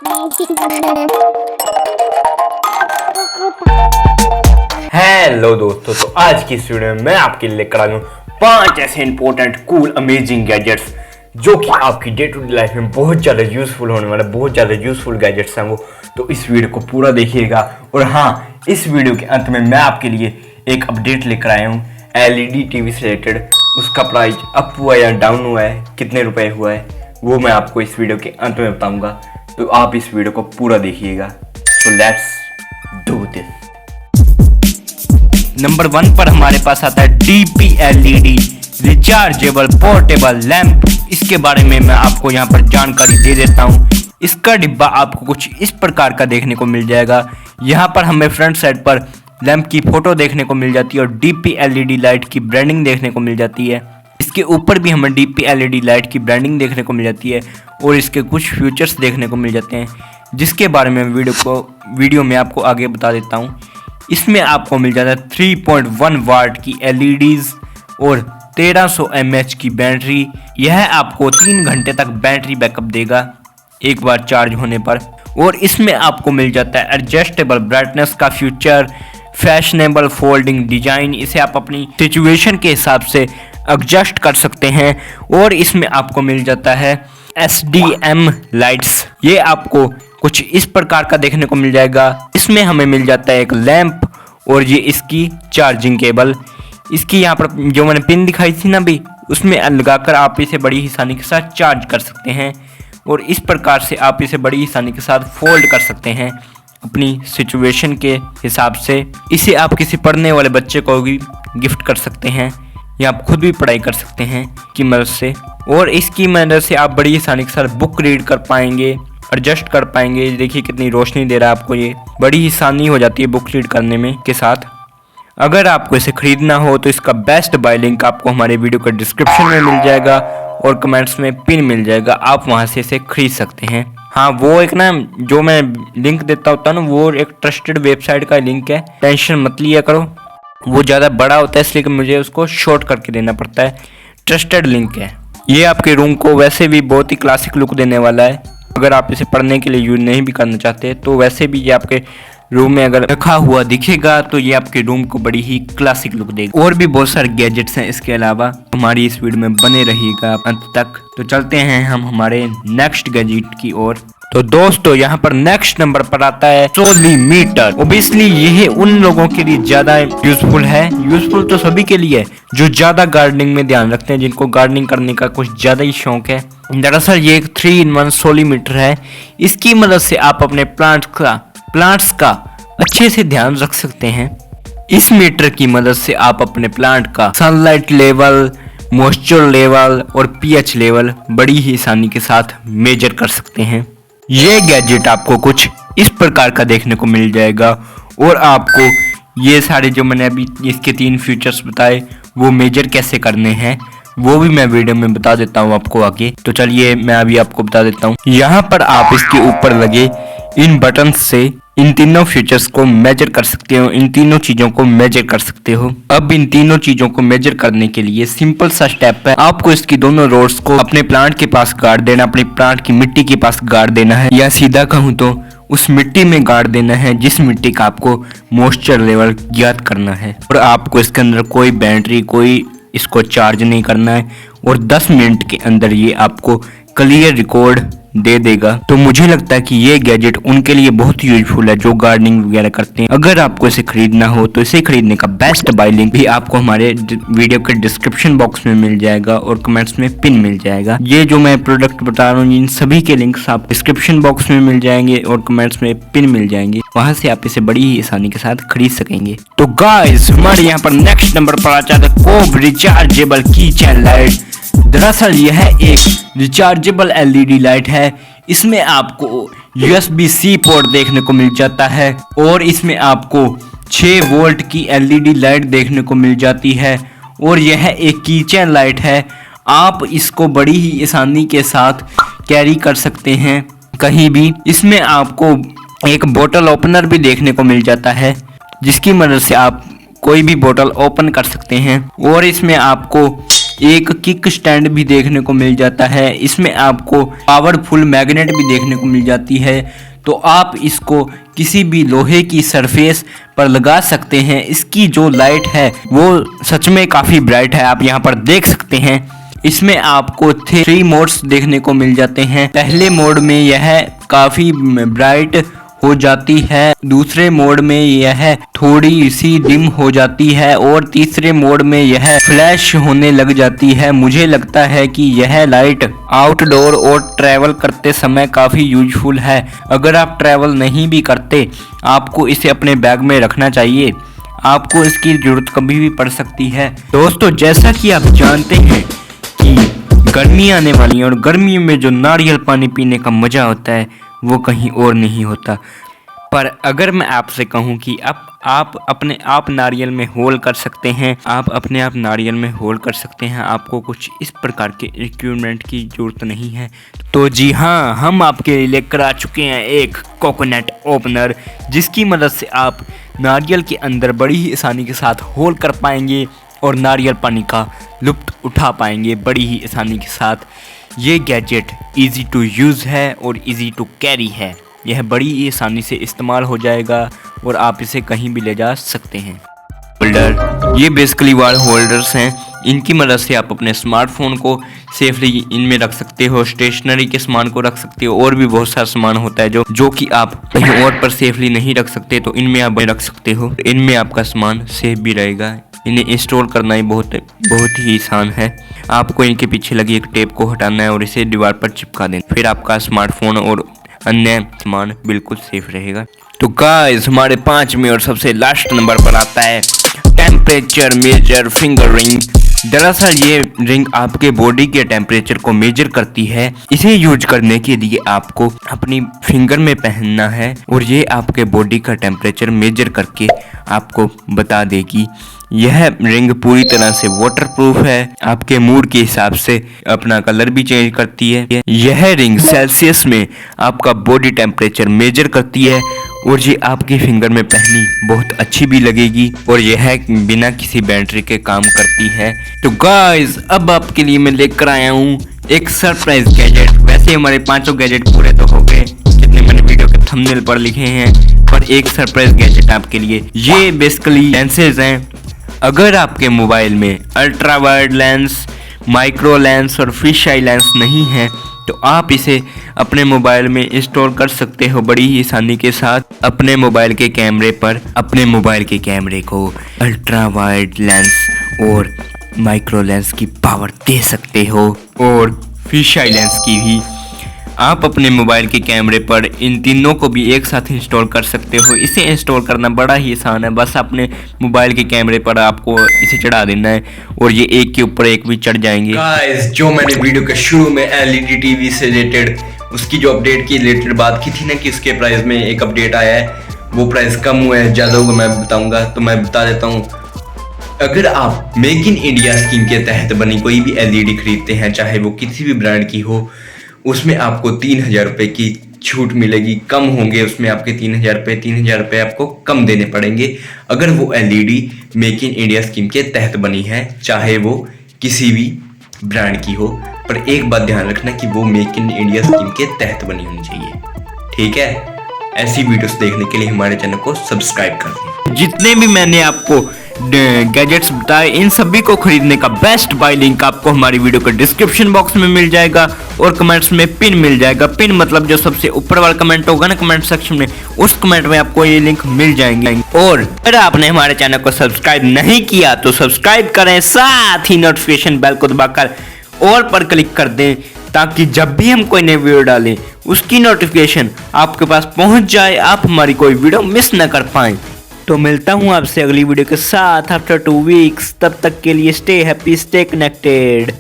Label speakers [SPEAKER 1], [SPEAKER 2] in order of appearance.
[SPEAKER 1] Hello दोस्तों, तो आज की इस वीडियो में मैं आपके लिए लेकर आया हूँ 5 ऐसे इंपॉर्टेंट कूल अमेजिंग गैजेट्स जो कि आपकी डे टू डे लाइफ में बहुत ज़्यादा यूजफुल होने वाले, बहुत ज़्यादा यूजफुल गैजेट्स हैं वो। तो इस वीडियो को पूरा देखिएगा। और हाँ, इस वीडियो के अंत में मैं आपके लिए एक अपडेट लेकर आया हूँ LED टीवी से रिलेटेड। उसका प्राइस अप हुआ या डाउन हुआ है, कितने रुपए हुआ है, वो मैं आपको इस वीडियो के अंत में बताऊंगा। तो आप इस वीडियो को पूरा देखिएगा। So let's do this. Number 1 पर हमारे पास आता है DP LED rechargeable portable lamp. इसके बारे में मैं आपको यहाँ पर जानकारी दे देता हूँ। इसका डिब्बा आपको कुछ इस प्रकार का देखने को मिल जाएगा। यहाँ पर हमें फ्रंट साइड पर लैंप की फोटो देखने को मिल जाती है और DP LED लाइट की ब्रांडिंग देखने को मिल जाती है। इसके ऊपर भी हमें DP LED लाइट की ब्रांडिंग देखने को मिल जाती है और इसके कुछ फीचर्स देखने को मिल जाते हैं, जिसके बारे में वीडियो में आपको आगे बता देता हूँ। इसमें आपको मिल जाता है 3.1 वाट की LEDs और 1300 mAh की बैटरी। यह आपको 3 घंटे तक बैटरी बैकअप देगा एक बार चार्ज होने पर। और इसमें आपको मिल जाता है एडजस्टेबल ब्राइटनेस का फीचर, फैशनेबल फोल्डिंग डिजाइन। इसे आप अपनी सिचुएशन के हिसाब से एडजस्ट कर सकते हैं। और इसमें आपको मिल जाता है SDM लाइट्स। ये आपको कुछ इस प्रकार का देखने को मिल जाएगा। इसमें हमें मिल जाता है एक लैंप और ये इसकी चार्जिंग केबल। इसकी यहाँ पर जो मैंने पिन दिखाई थी ना अभी, उसमें लगाकर आप इसे बड़ी आसानी के साथ चार्ज कर सकते हैं। और इस प्रकार से आप इसे बड़ी आसानी के साथ फोल्ड कर सकते हैं अपनी सिचुएशन के हिसाब से। इसे आप किसी पढ़ने वाले बच्चे को भी गिफ्ट कर सकते हैं या आप खुद भी पढ़ाई कर सकते हैं की मदद से। और इसकी मदद से आप बड़ी आसानी के साथ बुक रीड कर पाएंगे, एडजस्ट कर पाएंगे। देखिए कितनी रोशनी दे रहा है आपको, ये बड़ी आसानी हो जाती है बुक रीड करने में के साथ। अगर आपको इसे खरीदना हो तो इसका बेस्ट बाय लिंक आपको हमारे वीडियो के डिस्क्रिप्शन में मिल जाएगा और कमेंट्स में पिन मिल जाएगा। आप वहां से इसे खरीद सकते हैं। हाँ, वो एक ना जो मैं लिंक देता होता हूँ ना, वो एक ट्रस्टेड वेबसाइट का लिंक है, टेंशन मत लिया करो। वो ज़्यादा बड़ा होता है इसलिए कि मुझे उसको शॉर्ट करके देना पड़ता है। ट्रस्टेड लिंक है। ये आपके रूम को वैसे भी बहुत ही क्लासिक लुक देने वाला है। अगर आप इसे पढ़ने के लिए यूज नहीं भी करना चाहते तो वैसे भी ये आपके रूम में अगर रखा हुआ दिखेगा तो ये आपके रूम को बड़ी ही क्लासिक लुक देगा। और भी बहुत सारे गैजेट्स हैं इसके अलावा। हमारी इस वीडियो में बने रहिएगा अंत तक। तो चलते हैं हम हमारे नेक्स्ट गैजेट की ओर। तो दोस्तों, यहाँ पर नेक्स्ट नंबर पर आता है सोलीमीटर। ओबियसली ये उन लोगों के लिए ज्यादा यूजफुल है। यूजफुल तो सभी के लिए जो ज्यादा गार्डनिंग में ध्यान रखते हैं, जिनको गार्डनिंग करने का कुछ ज्यादा ही शौक है। दरअसल ये एक 3-in-1 सोलीमीटर है। इसकी मदद से आप अपने प्लांट्स का अच्छे से ध्यान रख सकते हैं। इस मीटर की मदद से आप अपने प्लांट का सनलाइट लेवल, मॉइस्चर लेवल और pH लेवल बड़ी ही आसानी के साथ मेजर कर सकते हैं। ये गैजेट आपको कुछ इस प्रकार का देखने को मिल जाएगा। और आपको ये सारे जो मैंने अभी इसके 3 फीचर्स बताए वो मेजर कैसे करने हैं वो भी मैं वीडियो में बता देता हूँ आपको आगे। तो चलिए मैं अभी आपको बता देता हूँ। यहाँ पर आप इसके ऊपर लगे इन बटन से इन तीनों फीचर्स को मेजर कर सकते हो, इन तीनों चीजों को मेजर कर सकते हो। अब इन तीनों चीजों को मेजर करने के लिए सिंपल सा स्टेप है। आपको इसकी दोनों रोड्स को अपने प्लांट के पास गाड़ देना, अपने प्लांट की मिट्टी के पास गाड़ देना है, या सीधा कहूँ तो उस मिट्टी में गाड़ देना है जिस मिट्टी का आपको मॉइस्चर लेवल ज्ञात करना है। और आपको इसके अंदर कोई बैटरी, कोई इसको चार्ज नहीं करना है। और 10 मिनट के अंदर ये आपको क्लियर रिकॉर्ड दे देगा। तो मुझे लगता है कि ये गैजेट उनके लिए बहुत यूजफुल है जो गार्डनिंग वगैरह करते हैं। अगर आपको इसे खरीदना हो तो इसे खरीदने का बेस्ट बाय लिंक भी आपको हमारे वीडियो के डिस्क्रिप्शन बॉक्स में मिल जाएगा और कमेंट्स में पिन मिल जाएगा। ये जो मैं प्रोडक्ट बता रहा हूँ इन सभी के लिंक्स आप डिस्क्रिप्शन बॉक्स में मिल जाएंगे और कमेंट्स में पिन मिल जाएंगे। वहां से आप इसे बड़ी ही आसानी के साथ खरीद सकेंगे। तो गाइस, हमारे यहाँ पर नेक्स्ट नंबर पर आ जाता है कोब रिचार्जेबल कीचेन लाइट। दरअसल यह एक रिचार्जेबल LED लाइट है। इसमें आपको USB-C पोर्ट देखने को मिल जाता है और इसमें आपको 6 वोल्ट की LED लाइट देखने को मिल जाती है। और यह एक कीचेन लाइट है। आप इसको बड़ी ही आसानी के साथ कैरी कर सकते हैं कहीं भी। इसमें आपको एक बोतल ओपनर भी देखने को मिल जाता है जिसकी मदद से आप कोई भी बोतल ओपन कर सकते हैं। और इसमें आपको एक किक स्टैंड भी देखने को मिल जाता है। इसमें आपको पावरफुल मैग्नेट भी देखने को मिल जाती है, तो आप इसको किसी भी लोहे की सरफेस पर लगा सकते हैं। इसकी जो लाइट है वो सच में काफ़ी ब्राइट है, आप यहाँ पर देख सकते हैं। इसमें आपको 3 मोड्स देखने को मिल जाते हैं। पहले मोड में यह काफ़ी ब्राइट हो जाती है, दूसरे मोड में यह थोड़ी सी डिम हो जाती है और तीसरे मोड में यह फ्लैश होने लग जाती है। मुझे लगता है कि यह लाइट आउटडोर और ट्रैवल करते समय काफ़ी यूजफुल है। अगर आप ट्रैवल नहीं भी करते, आपको इसे अपने बैग में रखना चाहिए, आपको इसकी ज़रूरत कभी भी पड़ सकती है। दोस्तों, जैसा कि आप जानते हैं कि गर्मी आने वाली है और गर्मियों में जो नारियल पानी पीने का मज़ा होता है वो कहीं और नहीं होता। पर अगर मैं आपसे कहूं कि आप अपने आप नारियल में होल कर सकते हैं, आप अपने आप नारियल में होल कर सकते हैं, आपको कुछ इस प्रकार के इक्विपमेंट की ज़रूरत नहीं है। तो जी हाँ, हम आपके लिए लेकर आ चुके हैं एक कोकोनट ओपनर, जिसकी मदद से आप नारियल के अंदर बड़ी ही आसानी के साथ होल कर पाएंगे और नारियल पानी का लुत्फ़ उठा पाएंगे बड़ी ही आसानी के साथ। ये गैजेट इजी टू यूज़ है और इजी टू कैरी है। यह बड़ी ही आसानी से इस्तेमाल हो जाएगा और आप इसे कहीं भी ले जा सकते हैं। होल्डर, ये बेसिकली वाल होल्डर्स हैं। इनकी मदद से आप अपने स्मार्टफोन को सेफली इनमें रख सकते हो, स्टेशनरी के सामान को रख सकते हो, और भी बहुत सारा सामान होता है जो कि आप कहीं और पर सेफली नहीं रख सकते, तो इनमें आप रख सकते हो। इनमें आपका सामान सेफ भी रहेगा। इन्हें इंस्टॉल करना ही बहुत ही आसान है। आपको इनके पीछे लगी एक टेप को हटाना है और इसे दीवार पर चिपका देना, फिर आपका स्मार्टफोन और अन्य सामान बिल्कुल सेफ रहेगा। तो गाइस, हमारे 5वें और सबसे लास्ट नंबर पर आता है टेम्परेचर मेजर फिंगर रिंग। दरअसल ये रिंग आपके बॉडी के टेम्परेचर को मेजर करती है। इसे यूज करने के लिए आपको अपनी फिंगर में पहनना है और ये आपके बॉडी का टेम्परेचर मेजर करके आपको बता देगी। यह रिंग पूरी तरह से वाटरप्रूफ है, आपके मूड के हिसाब से अपना कलर भी चेंज करती है। यह रिंग सेल्सियस में आपका बॉडी टेम्परेचर मेजर करती है और ये आपकी फिंगर में पहनी बहुत अच्छी भी लगेगी और यह बिना किसी बैटरी के काम करती है। तो गाइस, अब आपके लिए मैं लेकर आया हूँ एक सरप्राइज गैजेट। वैसे हमारे 5 गैजेट पूरे तो हो गए जितने मैंने वीडियो के थंबनेल पर लिखे हैं, पर एक सरप्राइज गैजेट आपके लिए। ये बेसिकली लेंसेज हैं। अगर आपके मोबाइल में ultra wide lens, micro lens और फिश आई लेंस नहीं है, तो आप इसे अपने मोबाइल में इंस्टॉल कर सकते हो बड़ी ही आसानी के साथ। अपने मोबाइल के कैमरे पर अपने मोबाइल के कैमरे को अल्ट्रा वाइड लेंस और माइक्रो लेंस की पावर दे सकते हो और फिश आई लेंस की भी। आप अपने मोबाइल के कैमरे पर इन तीनों को भी एक साथ इंस्टॉल कर सकते हो। इसे इंस्टॉल करना बड़ा ही आसान है, बस अपने मोबाइल के कैमरे पर आपको इसे चढ़ा देना है और ये एक के ऊपर एक भी चढ़ जाएंगे। गाइस, जो मैंने वीडियो के शुरू में एलईडी टीवी से रिलेटेड उसकी जो अपडेट की रिलेटेड बात की थी ना कि उसके प्राइस में एक अपडेट आया है, वो प्राइस कम हुआ है, ज़्यादा होगा मैं बताऊँगा, तो मैं बता देता हूँ। अगर आप मेक इन इंडिया स्कीम के तहत बनी कोई भी एलईडी खरीदते हैं, चाहे वो किसी भी ब्रांड की हो, उसमें आपको 3000 रुपये की छूट मिलेगी। कम होंगे उसमें आपके 3000 रुपये आपको कम देने पड़ेंगे अगर वो LED make in India scheme के तहत बनी है, चाहे वो किसी भी ब्रांड की हो। पर एक बात ध्यान रखना कि वो मेक इन इंडिया स्कीम के तहत बनी होनी चाहिए, ठीक है। ऐसी वीडियोस देखने के लिए हमारे चैनल को सब्सक्राइब कर दें। जितने भी मैंने आपको गैजेट्स बताए, इन सभी को खरीदने का बेस्ट बाय लिंक आपको हमारी वीडियो के डिस्क्रिप्शन बॉक्स में मिल जाएगा और कमेंट्स में पिन मिल जाएगा। पिन मतलब जो सबसे ऊपर वाला कमेंट होगा ना कमेंट सेक्शन में, उस कमेंट में आपको ये लिंक मिल जाएंगे। और अगर आपने हमारे चैनल को सब्सक्राइब नहीं किया तो सब्सक्राइब करें, साथ ही नोटिफिकेशन बेल को दबाकर ऑल पर क्लिक कर दें, ताकि जब भी हम कोई नई वीडियो डालें उसकी नोटिफिकेशन आपके पास पहुंच जाए, आप हमारी कोई वीडियो मिस न कर पाएं। तो मिलता हूं आपसे अगली वीडियो के साथ आफ्टर 2 वीक्स। तब तक के लिए स्टे हैप्पी, स्टे कनेक्टेड।